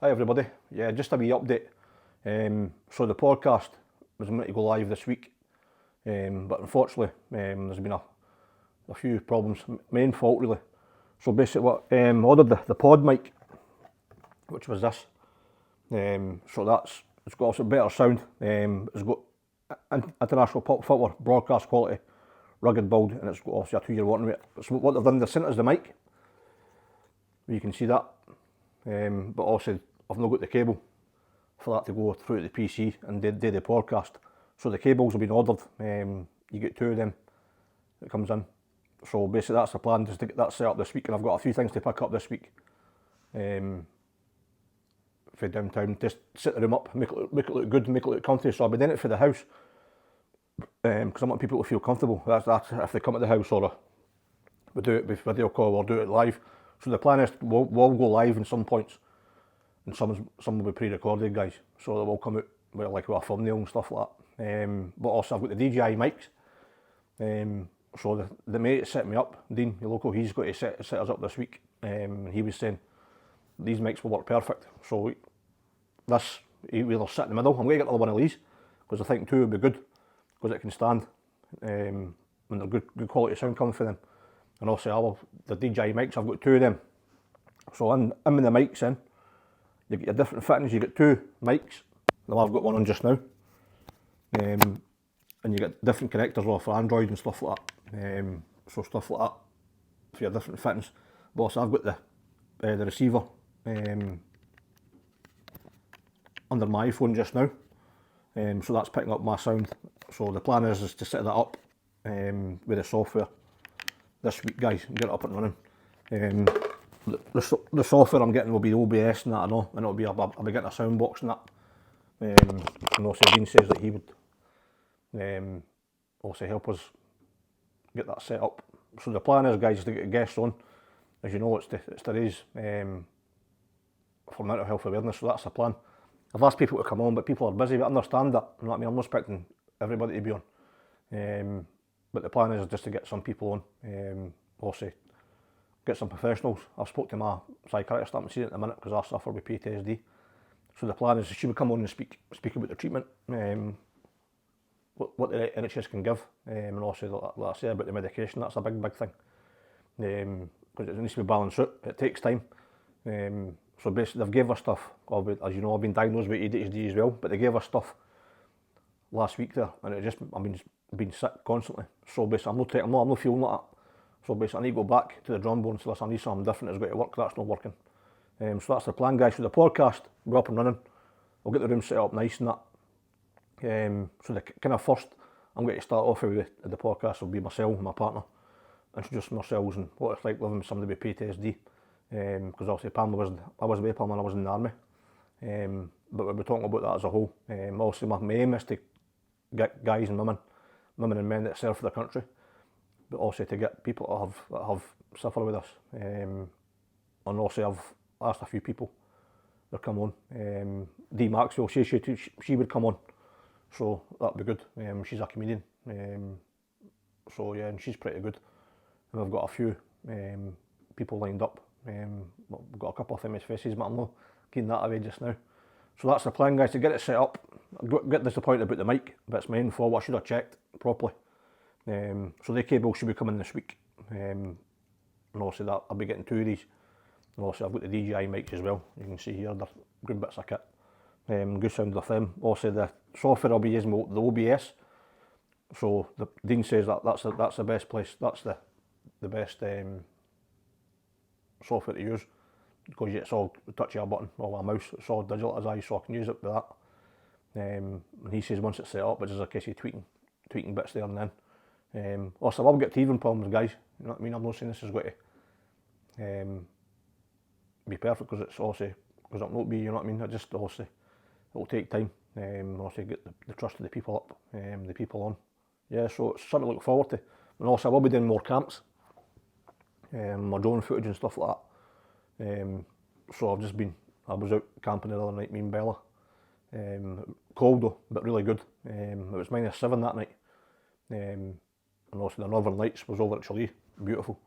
Hi everybody, yeah, just a wee update. So the podcast was meant to go live this week, but unfortunately there's been a few problems, main fault really. So basically what, I ordered the pod mic, which was this, so it's got also better sound, it's got international pop filter, broadcast quality, rugged build, and it's got obviously a 2-year warranty with it. So what they've done, they've sent us the mic, you can see that, but also I've not got the cable for that to go through to the PC and do the podcast. So the cables have been ordered, you get 2 of them that comes in. So basically that's the plan, just to get that set up this week, and I've got a few things to pick up this week. For downtown, just set the room up, make it look good, make it look comfy. So I'll be doing it for the house, because I want people to feel comfortable. That's if they come to the house, or we do it with video call or do it live. So the plan is we'll go live in some points, and some will be pre-recorded, guys. So they will come out with a thumbnail and stuff like that. But also I've got the DJI mics. So the mate set me up, Dean, your local, he's got to set us up this week. And he was saying these mics will work perfect. So this, you either sit in the middle. I'm going to get another one of these, because I think 2 would be good, because it can stand when they're good quality sound coming from them. And also the DJI mics, I've got 2 of them. So I'm in the mics in. You get your different fittings, you get 2 mics. Now I've got one on just now. And you get different connectors for Android and stuff like that. So stuff like that for your different fittings. But also I've got the receiver under my iPhone just now. So that's picking up my sound. So the plan is to set that up with the software this week, guys, and get it up and running. The software I'm getting will be OBS and that, I know, and I'll be getting a sound box and that. And also Dean says that he would also help us get that set up. So the plan is, guys, to get guests on. As you know, it's today's for mental health awareness, so that's the plan. I've asked people to come on, but people are busy. I understand that, you know what I mean? I'm not expecting everybody to be on. But the plan is just to get some people on, also get some professionals. I've spoke to my psychiatrist, I'm seeing it at the minute, because I suffer with PTSD. So the plan is she would come on and speak about the treatment, what the NHS can give, and also, like I say, about the medication. That's a big thing, because it needs to be balanced out. It takes time. So basically they've gave us stuff, as you know, I've been diagnosed with ADHD as well, but they gave us stuff last week there, and I've been sick constantly. So basically I'm not feeling like that. So basically I need to go back to the drawing board and say, listen, I need something different that's going to work. That's not working. So that's the plan, guys. For the podcast, we're up and running. I'll get the room set up nice and that. So the kind of first, I'm going to start off with the podcast will be myself and my partner, introducing ourselves and what it's like living with somebody with PTSD. Because obviously I was with Pamela when I was in the army. But we'll be talking about that as a whole. Also my aim is to get guys and women and men that serve for the country, but also to get people that have suffered with us. And also I've asked a few people to come on. Dee Maxwell, she would come on, so that'd be good. She's a comedian, so yeah, and she's pretty good. And we've got a few people lined up. We've got a couple of famous faces, but I'm not keeping that away just now. So that's the plan, guys, to get it set up. Get disappointed about the mic, but it's my info. I should have checked properly. So the cable should be coming this week. And also that I'll be getting 2 of these. And also I've got the DJI mics as well. You can see here, they're good bits of kit. Good sound with them. Also the software I'll be using, the OBS. So Dean says that's the best place. That's the best software to use, because it's all touch of a button or a mouse. It's all digital as I, so I can use it with that. And he says once it's set up, it's just a case of tweaking bits there and then. Also I will get teething problems, guys. You know what I mean? I'm not saying this is going to be perfect, because it's also, because it'll not be, you know what I mean? It just also, it'll take time. Also get the trust of the people up, the people on. Yeah, so it's something to look forward to. And also I will be doing more camps, more drone footage and stuff like that. So I was out camping the other night, me and Bella. Cold though, but really good. It was -7 that night. And also the Northern Lights was over at Tralee, beautiful.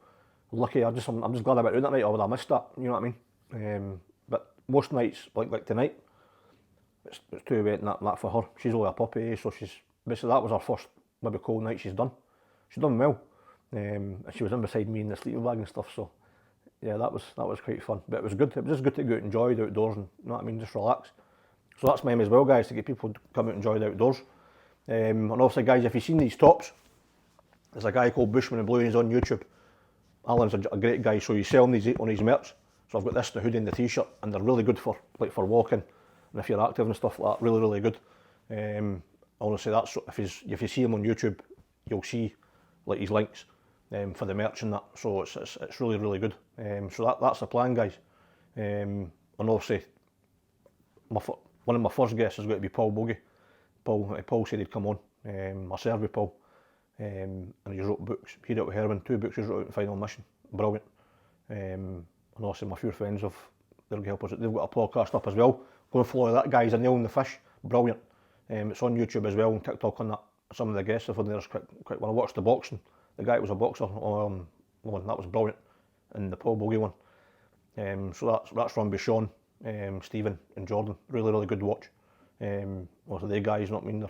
Lucky, I'm just glad I went out that night, or would I missed that, you know what I mean? But most nights, like tonight, it's too wet and that for her. She's only a puppy, so basically that was her first maybe cold night she's done. She's done well. And she was in beside me in the sleeping bag and stuff, so yeah, that was quite fun. But it was good. It was just good to go out and enjoy the outdoors and, you know what I mean, just relax. So that's my aim as well, guys, to get people to come out and enjoy the outdoors. And also, guys, if you've seen these tops, there's a guy called Bushman and Blue, he's on YouTube. Alan's a great guy, so he's selling these on his merch. So I've got this, the hoodie and the t-shirt, and they're really good for walking, and if you're active and stuff like that, really, really good. Honestly, that's if you see him on YouTube, you'll see like his links for the merch and that. So it's really, really good. So that's the plan, guys. And obviously, one of my first guests is going to be Paul Bogey. Paul said he'd come on. I served with Paul, and he wrote books. He dealt with heroin, 2 books he's wrote out in Final Mission. Brilliant. And also my few friends they'll help us. They've got a podcast up as well. Go and follow that, guys. A Nailing the Fish. Brilliant. It's on YouTube as well and TikTok on that. Some of the guests have on there. Quick. When I watched the boxing, the guy was a boxer. One that was brilliant, and the Paul Bogey one. So that's run by Sean, Stephen, and Jordan. Really, really good watch. Also, they guys, not mean they're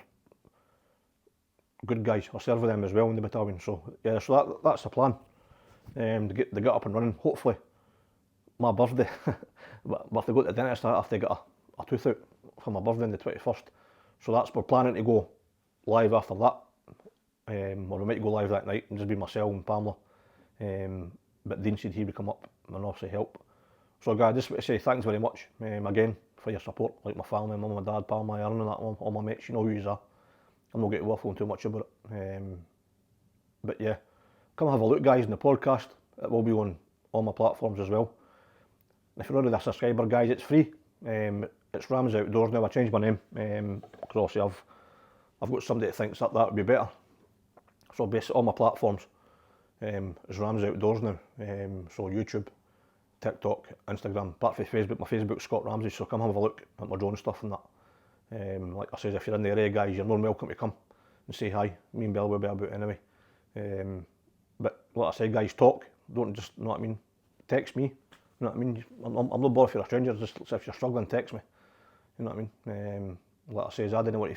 good guys. I serve with them as well in the battalion. So yeah, so that's the plan. To get up and running. Hopefully, my birthday. But if they go to the dentist, I have to get a tooth out for my birthday on the 21st. So we're planning to go live after that. Or we might go live that night and just be myself and Pamela. But Dean said he would come up and obviously help. So guys, I just want to say thanks very much again for your support, like my family, mum and dad, Pamela Erin and that, all my mates, you know who you are. I'm not getting waffling too much about it. But yeah, come have a look, guys, in the podcast. It will be on all my platforms as well. If you're already a subscriber, guys, it's free. It's Ramsey Outdoors now. I changed my name because obviously I've got somebody that thinks that would be better. So basically all my platforms is Ramsey Outdoors now. So YouTube, TikTok, Instagram, apart from Facebook. My Facebook's Scott Ramsey, so come have a look at my drone stuff and that. Like I said, if you're in the area, guys, you're more than welcome to come and say hi. Me and Bill will be about anyway. But like I said, guys, talk. Don't just, you know what I mean, text me. You know what I mean? I'm not bothered if you're a stranger, just if you're struggling, text me. You know what I mean? Like I say, I didn't know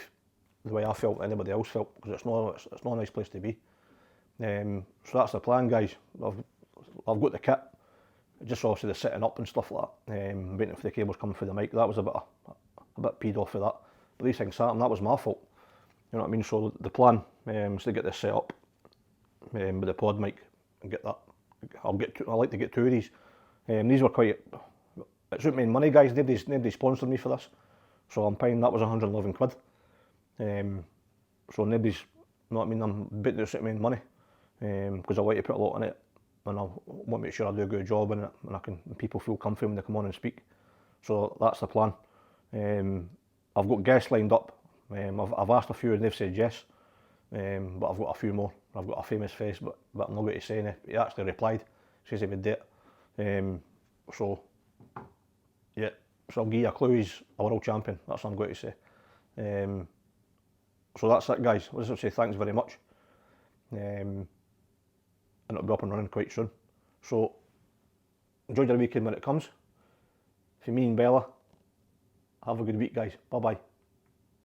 the way I felt, anybody else felt, because it's not a nice place to be. So that's the plan, guys. I've got the kit. Just obviously the setting up and stuff like that. Waiting for the cables coming through the mic. That was a bit peed off for that. But these things happen. That was my fault. You know what I mean? So the plan is to get this set up with the pod mic and get that. I like to get 2 of these. These were quite. It's not main money, guys. Nobody sponsored me for this, so I'm paying. That was 111 quid. So nobody's. You know what I mean? I'm betting it's not main money because I like to put a lot in it, and I want to make sure I do a good job in it, and people feel comfy when they come on and speak. So that's the plan. I've got guests lined up. I've asked a few and they've said yes, but I've got a few more. I've got a famous face, but I'm not going to say any. He actually replied, says he would do it. So yeah, so I'll give you a clue. He's a world champion. That's what I'm going to say. So that's it, guys. I just want to say thanks very much. And it'll be up and running quite soon. So enjoy your weekend when it comes. For me and Bella, have a good week, guys. Bye bye.